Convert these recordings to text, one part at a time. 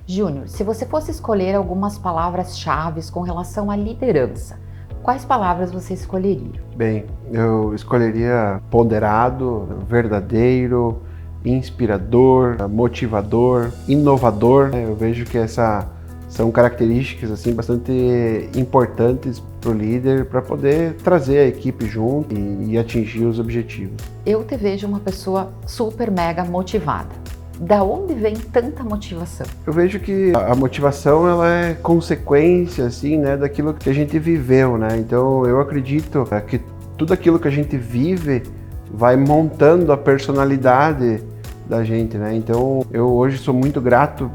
Júnior, se você fosse escolher algumas palavras-chave com relação à liderança, quais palavras você escolheria? Bem, eu escolheria ponderado, verdadeiro, inspirador, motivador, inovador. Eu vejo que essas são características assim bastante importantes para o líder para poder trazer a equipe junto e atingir os objetivos. Eu te vejo uma pessoa super mega motivada. Da onde vem tanta motivação? Eu vejo que a motivação ela é consequência assim, né, daquilo que a gente viveu, né? Então eu acredito que tudo aquilo que a gente vive vai montando a personalidade da gente, né? Então eu hoje sou muito grato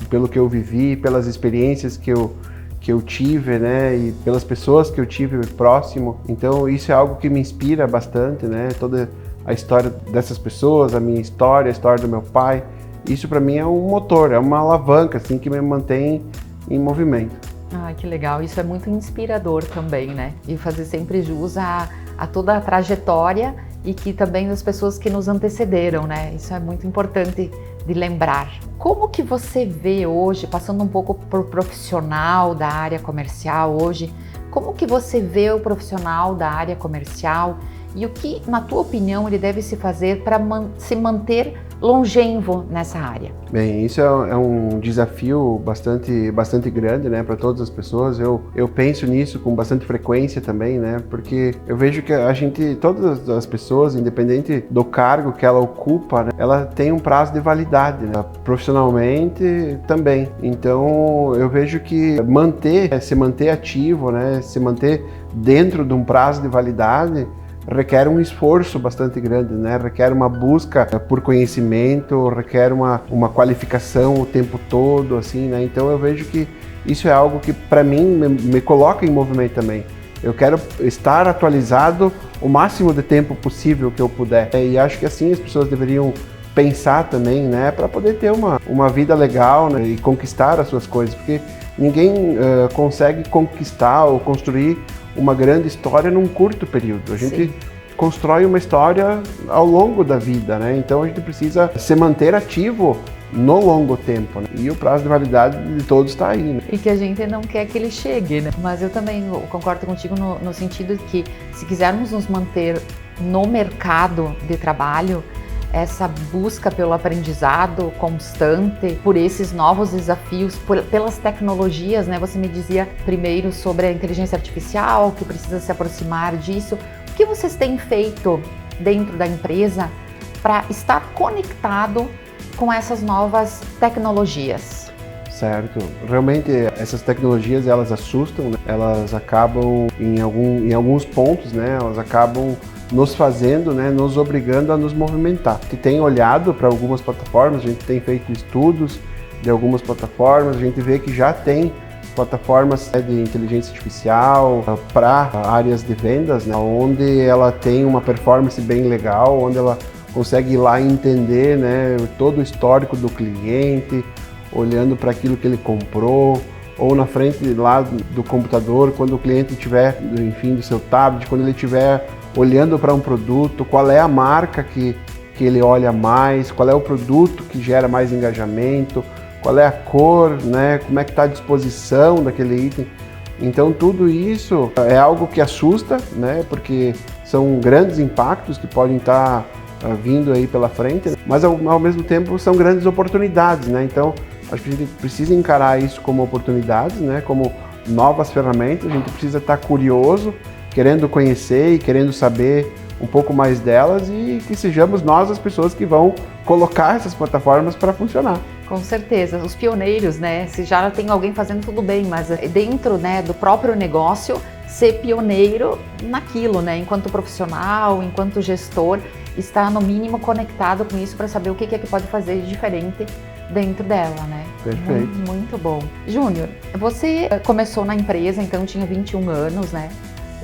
pelo que eu vivi, pelas experiências que eu tive, né, e pelas pessoas que eu tive próximo. Então isso é algo que me inspira bastante, né? Toda a história dessas pessoas, a minha história, a história do meu pai. Isso para mim é um motor, é uma alavanca assim que me mantém em movimento. Ah, que legal, isso é muito inspirador também, né? E fazer sempre jus a toda a trajetória e que também as pessoas que nos antecederam, né? Isso é muito importante de lembrar. Como que você vê hoje, passando um pouco por profissional da área comercial hoje, como que você vê o profissional da área comercial e o que, na tua opinião, ele deve se fazer para se manter longevo nessa área? Bem, isso é um desafio bastante grande, né, para todas as pessoas. Eu penso nisso com bastante frequência também, né, porque eu vejo que todas as pessoas, independente do cargo que ela ocupa, né, ela tem um prazo de validade, né, profissionalmente também. Então, eu vejo que se manter ativo, né, se manter dentro de um prazo de validade requer um esforço bastante grande, né? Requer uma busca por conhecimento, requer uma qualificação o tempo todo, assim, né? Então eu vejo que isso é algo que para mim me coloca em movimento também. Eu quero estar atualizado o máximo de tempo possível que eu puder. E acho que assim as pessoas deveriam pensar também, né? Para poder ter uma vida legal, né? E conquistar as suas coisas, porque ninguém consegue conquistar ou construir uma grande história num curto período. A gente constrói uma história ao longo da vida, né? Então a gente precisa se manter ativo no longo tempo, né? E o prazo de validade de todos está aí, né? E que a gente não quer que ele chegue, né? Mas eu também concordo contigo no sentido de que se quisermos nos manter no mercado de trabalho, essa busca pelo aprendizado constante, por esses novos desafios, pelas tecnologias, né? Você me dizia primeiro sobre a inteligência artificial, que precisa se aproximar disso. O que vocês têm feito dentro da empresa para estar conectado com essas novas tecnologias? Certo. Realmente essas tecnologias elas assustam, né? Elas acabam em alguns pontos, né? Elas acabam nos fazendo, né, nos obrigando a nos movimentar. A gente tem olhado para algumas plataformas, a gente tem feito estudos de algumas plataformas, a gente vê que já tem plataformas de inteligência artificial para áreas de vendas, né, onde ela tem uma performance bem legal, onde ela consegue ir lá e entender, né, todo o histórico do cliente, olhando para aquilo que ele comprou, ou na frente lá do computador, quando o cliente estiver, enfim, do seu tablet, quando ele estiver olhando para um produto, qual é a marca que ele olha mais, qual é o produto que gera mais engajamento, qual é a cor, né, como é que está a disposição daquele item. Então tudo isso é algo que assusta, né, porque são grandes impactos que podem estar vindo aí pela frente, né, mas ao mesmo tempo são grandes oportunidades, né, então acho que a gente precisa encarar isso como oportunidades, né, como novas ferramentas, a gente precisa estar curioso, querendo conhecer e querendo saber um pouco mais delas e que sejamos nós as pessoas que vão colocar essas plataformas para funcionar. Com certeza, os pioneiros, né? Se já tem alguém fazendo tudo bem, mas dentro, né, do próprio negócio, ser pioneiro naquilo, né? Enquanto profissional, enquanto gestor, estar no mínimo conectado com isso para saber o que é que pode fazer de diferente dentro dela, né? Perfeito. Muito bom. Júnior, você começou na empresa, então tinha 21 anos, né?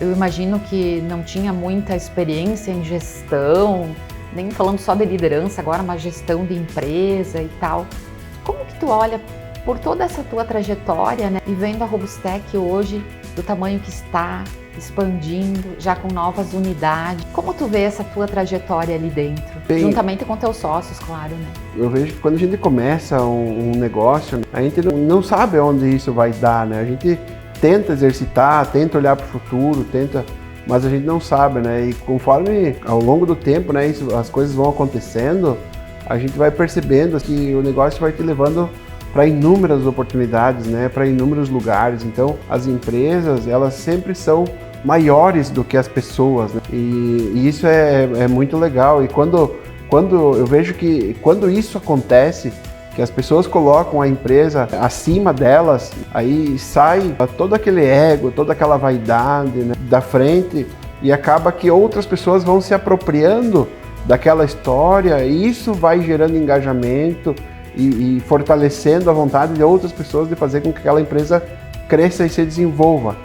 Eu imagino que não tinha muita experiência em gestão, nem falando só de liderança agora, mas gestão de empresa e tal. Como que tu olha por toda essa tua trajetória, né, e vendo a Robustech hoje do tamanho que está, expandindo, já com novas unidades. Como tu vê essa tua trajetória ali dentro? Bem, juntamente com teus sócios, claro, né? Eu vejo que quando a gente começa um negócio, a gente não sabe onde isso vai dar, né? A gente tenta exercitar, tenta olhar para o futuro, mas a gente não sabe, né? E conforme ao longo do tempo, né, as coisas vão acontecendo, a gente vai percebendo que o negócio vai te levando para inúmeras oportunidades, né? Para inúmeros lugares. Então, as empresas, elas sempre são maiores do que as pessoas, né? E isso é muito legal. E quando eu vejo que quando isso acontece, que as pessoas colocam a empresa acima delas, aí sai todo aquele ego, toda aquela vaidade, né, da frente, e acaba que outras pessoas vão se apropriando daquela história, e isso vai gerando engajamento e fortalecendo a vontade de outras pessoas de fazer com que aquela empresa cresça e se desenvolva.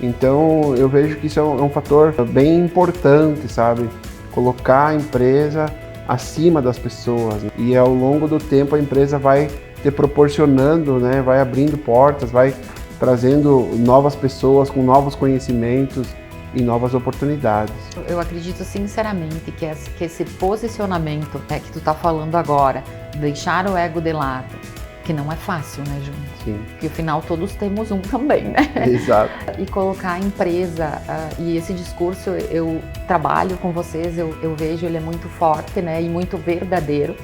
Então eu vejo que isso é um fator bem importante, sabe? Colocar a empresa acima das pessoas, né? E ao longo do tempo a empresa vai te proporcionando, né? Vai abrindo portas, vai trazendo novas pessoas com novos conhecimentos e novas oportunidades. Eu acredito sinceramente que esse posicionamento que tu tá falando agora, deixar o ego de lado, que não é fácil, né, Júnior? Sim. Porque afinal todos temos um também, né? Exato. E colocar a empresa, e esse discurso eu trabalho com vocês, eu vejo ele é muito forte, né, e muito verdadeiro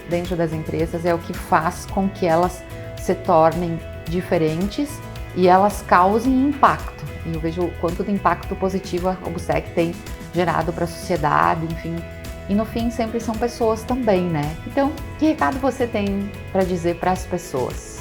dentro das empresas, é o que faz com que elas se tornem diferentes e elas causem impacto. E eu vejo o quanto de impacto positivo a Robustech tem gerado para a sociedade, enfim. E no fim sempre são pessoas também, né? Então, que recado você tem para dizer para as pessoas,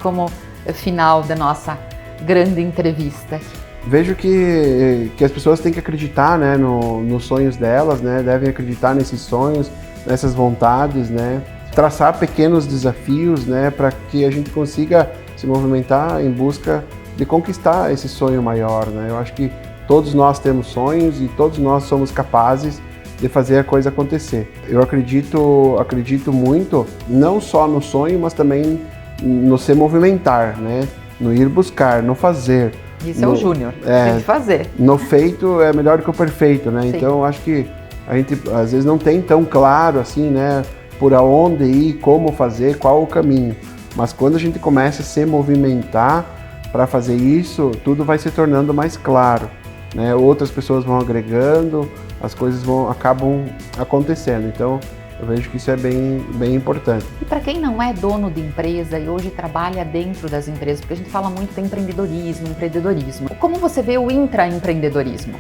como final da nossa grande entrevista? Vejo que as pessoas têm que acreditar, né, nos sonhos delas, né? Devem acreditar nesses sonhos, nessas vontades, né? Traçar pequenos desafios, né, para que a gente consiga se movimentar em busca de conquistar esse sonho maior, né? Eu acho que todos nós temos sonhos e todos nós somos capazes de fazer a coisa acontecer. Eu acredito muito, não só no sonho, mas também no se movimentar, né? No ir buscar, no fazer. Isso é o Júnior, tem que fazer. No feito é melhor que o perfeito, né? Sim. Então, acho que a gente às vezes não tem tão claro assim, né? Por aonde ir, como fazer, qual o caminho. Mas quando a gente começa a se movimentar para fazer isso, tudo vai se tornando mais claro, né? Outras pessoas vão agregando, as coisas acabam acontecendo. Então, eu vejo que isso é bem importante. E para quem não é dono de empresa e hoje trabalha dentro das empresas, porque a gente fala muito de empreendedorismo. Como você vê o intraempreendedorismo?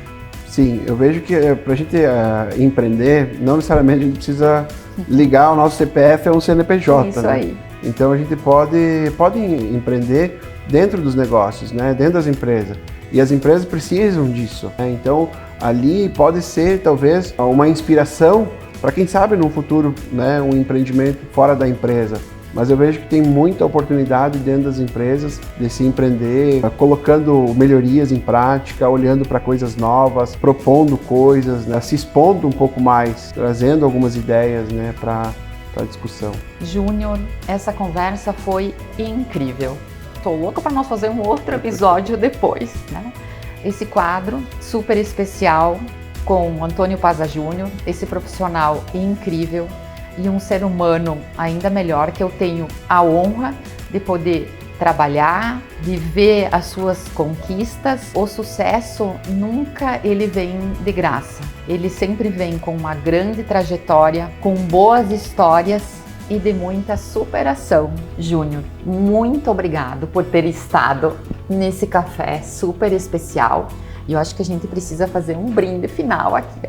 Sim, eu vejo que para a gente empreender, não necessariamente a gente precisa ligar o nosso CPF a um CNPJ. Isso, né? Aí. Então a gente pode empreender dentro dos negócios, né? Dentro das empresas. E as empresas precisam disso, né? Então ali pode ser talvez uma inspiração para quem sabe no futuro, né, um empreendimento fora da empresa. Mas eu vejo que tem muita oportunidade dentro das empresas de se empreender, colocando melhorias em prática, olhando para coisas novas, propondo coisas, né, se expondo um pouco mais, trazendo algumas ideias, né, para a discussão. Júnior, essa conversa foi incrível. Tô louca para nós fazer um outro episódio depois, né? Esse quadro super especial com Antônio Pazza Júnior, esse profissional incrível e um ser humano ainda melhor, que eu tenho a honra de poder trabalhar, viver as suas conquistas. O sucesso nunca ele vem de graça. Ele sempre vem com uma grande trajetória, com boas histórias e de muita superação. Júnior, muito obrigado por ter estado nesse café super especial. E eu acho que a gente precisa fazer um brinde final aqui.